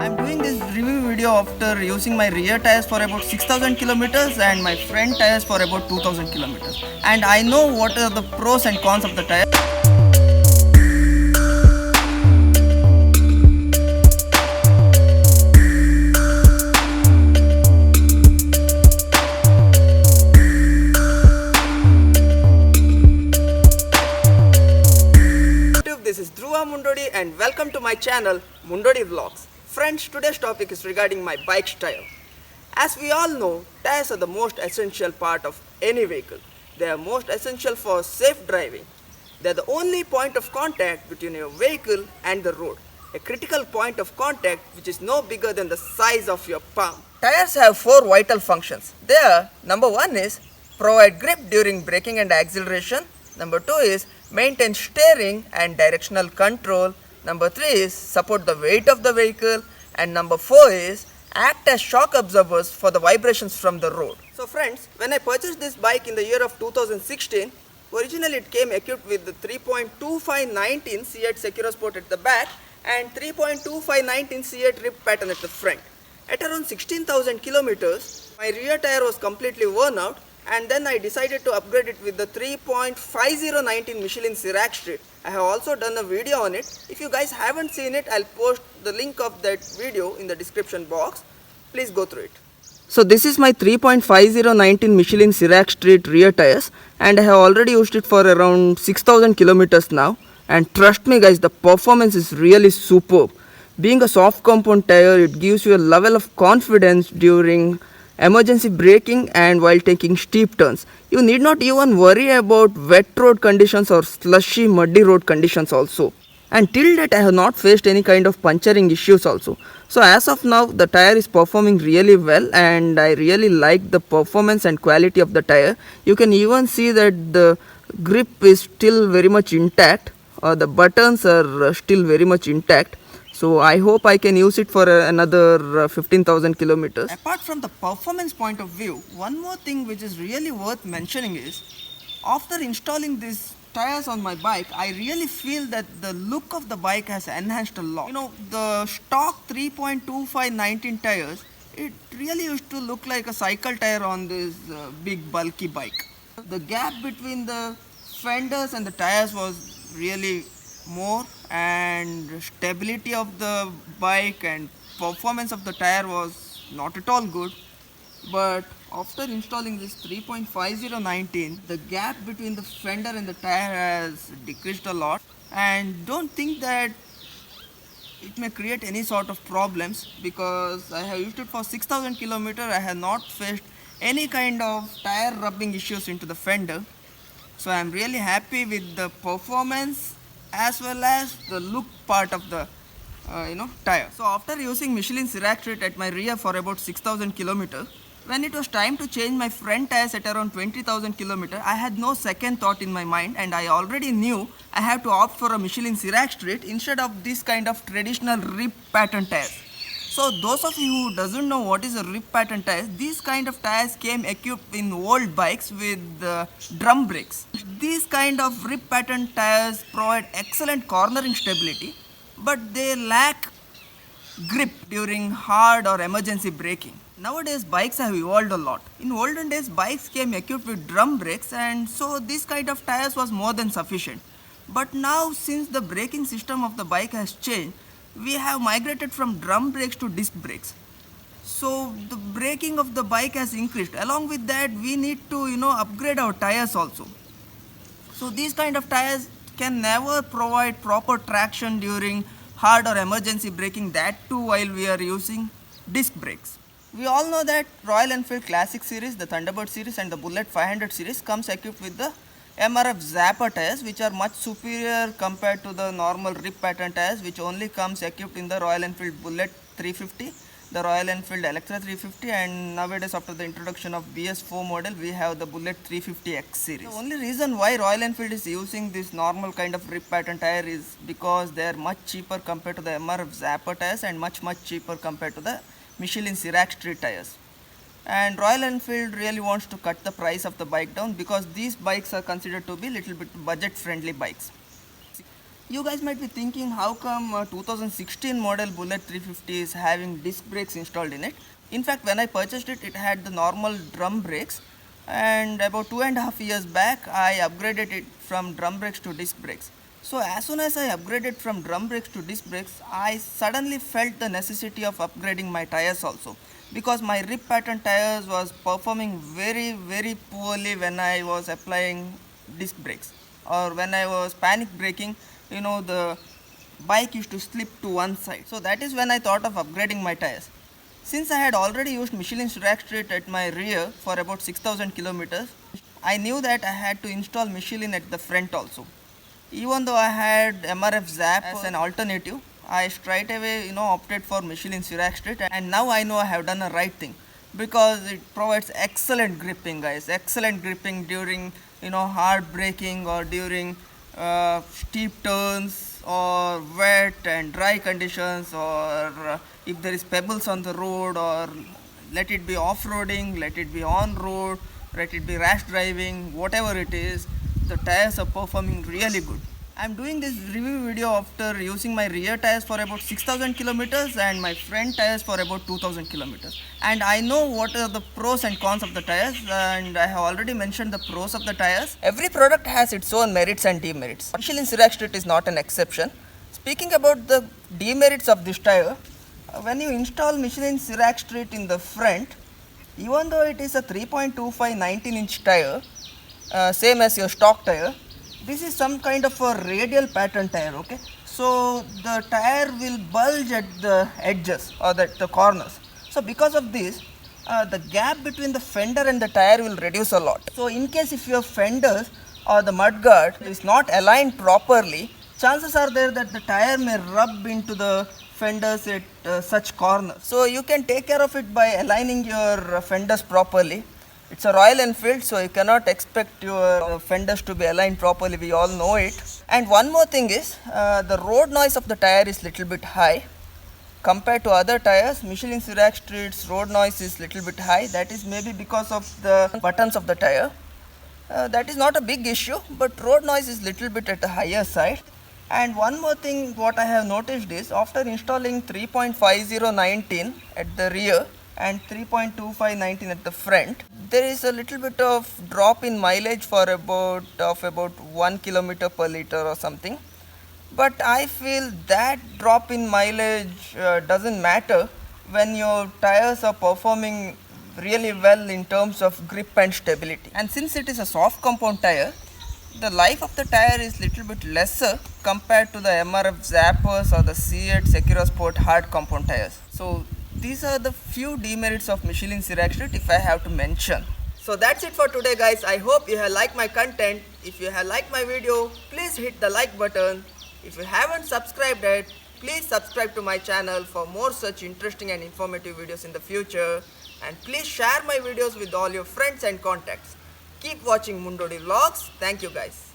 I'm doing this review video after using my rear tires for about 6000 kilometers and my front tires for about 2000 kilometers. And I know what are the pros and cons of the tire. This is Dhruva Mundodi and welcome to my channel Mundodi Vlogs. Friends, today's topic is regarding my bike's tire. As we all know, tires are the most essential part of any vehicle. They are most essential for safe driving. They are the only point of contact between your vehicle and the road. A critical point of contact which is no bigger than the size of your palm. Tires have four vital functions. They are, number one is provide grip during braking and acceleration. Number two is maintain steering and directional control. Number three is support the weight of the vehicle. And number four is act as shock absorbers for the vibrations from the road. So friends, when I purchased this bike in the year of 2016, originally it came equipped with the 3.2519 C8 Securasport at the back and 3.2519 C8 rip pattern at the front. At around 16,000 kilometers, my rear tire was completely worn out, and then I decided to upgrade it with the 3.5019 Michelin Sirac Street. I have also done a video on it. If you guys haven't seen it, I'll post the link of that video in the description box. Please go through it. So this is my 3.5019 Michelin Sirac Street rear tires, and I have already used it for around 6000 kilometers now. And trust me guys, the performance is really superb. Being a soft compound tire, it gives you a level of confidence during emergency braking and while taking steep turns. You need not even worry about wet road conditions or slushy muddy road conditions also. And till that I have not faced any kind of puncturing issues also. So as of now the tire is performing really well and I really like the performance and quality of the tire. You can even see that the grip is still very much intact. The buttons are still very much intact. So I hope I can use it for another 15,000 kilometers. Apart from the performance point of view, one more thing which is really worth mentioning is, after installing these tires on my bike, I really feel that the look of the bike has enhanced a lot. You know, the stock 3.2519 tires, it really used to look like a cycle tire on this big bulky bike. The gap between the fenders and the tires was really more, and stability of the bike and performance of the tire was not at all good. But after installing this 3.5019, the gap between the fender and the tire has decreased a lot, and don't think that it may create any sort of problems, because I have used it for 6000 kilometers. I have not faced any kind of tire rubbing issues into the fender. So I am really happy with the performance as well as the look part of the tire. So after using Michelin Sirac Street at my rear for about 6000 kilometers, when it was time to change my front tires at around 20,000 kilometers, I had no second thought in my mind, and I already knew I have to opt for a Michelin Sirac Street instead of this kind of traditional rip pattern tires. So those of you who doesn't know what is a rip pattern tires, these kind of tires came equipped in old bikes with drum brakes. These kind of rip pattern tires provide excellent cornering stability, but they lack grip during hard or emergency braking. Nowadays bikes have evolved a lot. In olden days bikes came equipped with drum brakes, and so this kind of tires was more than sufficient. But now, since the braking system of the bike has changed, we have migrated from drum brakes to disc brakes. So the braking of the bike has increased. Along with that, we need to upgrade our tires also. So these kind of tires can never provide proper traction during hard or emergency braking, that too while we are using disc brakes. We all know that Royal Enfield Classic series, the Thunderbird series and the Bullet 500 series comes equipped with the MRF Zapper tires, which are much superior compared to the normal rip pattern tires, which only comes equipped in the Royal Enfield Bullet 350, the Royal Enfield Electra 350, and nowadays after the introduction of BS4 model, we have the Bullet 350X series. The only reason why Royal Enfield is using this normal kind of rip pattern tire is because they are much cheaper compared to the MRF Zapper tires and much cheaper compared to the Michelin Sirac Street tires. And Royal Enfield really wants to cut the price of the bike down, because these bikes are considered to be little bit budget friendly bikes. You guys might be thinking how come 2016 model Bullet 350 is having disc brakes installed in it. In fact, when I purchased it, it had the normal drum brakes, and about 2.5 years back I upgraded it from drum brakes to disc brakes. So as soon as I upgraded from drum brakes to disc brakes, I suddenly felt the necessity of upgrading my tires also, because my rip pattern tires was performing very poorly when I was applying disc brakes, or when I was panic braking, the bike used to slip to one side. So that is when I thought of upgrading my tires. Since I had already used Michelin Sirac at my rear for about 6000 kilometers, I knew that I had to install Michelin at the front also. Even though I had MRF Zap as an alternative, I straight away opted for Michelin Sirac, and now I know I have done the right thing, because it provides excellent gripping, guys. Excellent gripping during hard braking, or during steep turns, or wet and dry conditions, or if there is pebbles on the road, or let it be off-roading, let it be on-road, let it be rash driving, whatever it is, the tires are performing really good. I'm doing this review video after using my rear tires for about 6000 kilometers and my front tires for about 2000 kilometers. And I know what are the pros and cons of the tires, and I have already mentioned the pros of the tires. Every product has its own merits and demerits. Michelin Sirac is not an exception. Speaking about the demerits of this tire, when you install Michelin Sirac in the front, even though it is a 3.25 19-inch tire, same as your stock tire, this is some kind of a radial pattern tire, okay? So the tire will bulge at the edges, or at the corners. So because of this, the gap between the fender and the tire will reduce a lot. So in case if your fenders or the mudguard is not aligned properly, chances are there that the tire may rub into the fenders at such corners. So you can take care of it by aligning your fenders properly. It's a Royal Enfield, so you cannot expect your fenders to be aligned properly, we all know it. And one more thing is, the road noise of the tire is little bit high. Compared to other tires, Michelin Sirac road noise is little bit high. That is maybe because of the buttons of the tire. That is not a big issue, but road noise is little bit at a higher side. And one more thing what I have noticed is, after installing 3.5019 at the rear and 3.2519 at the front, there is a little bit of drop in mileage for about 1 kilometer per liter or something. But I feel that drop in mileage doesn't matter when your tires are performing really well in terms of grip and stability. And since it is a soft compound tire, the life of the tire is little bit lesser compared to the MRF Zappers or the C8 Secura Sport hard compound tires. So these are the few demerits of Michelin Sirac if I have to mention. So that's it for today, guys. I hope you have liked my content. If you have liked my video, please hit the like button. If you haven't subscribed yet, please subscribe to my channel for more such interesting and informative videos in the future. And please share my videos with all your friends and contacts. Keep watching Mundodi Vlogs. Thank you, guys.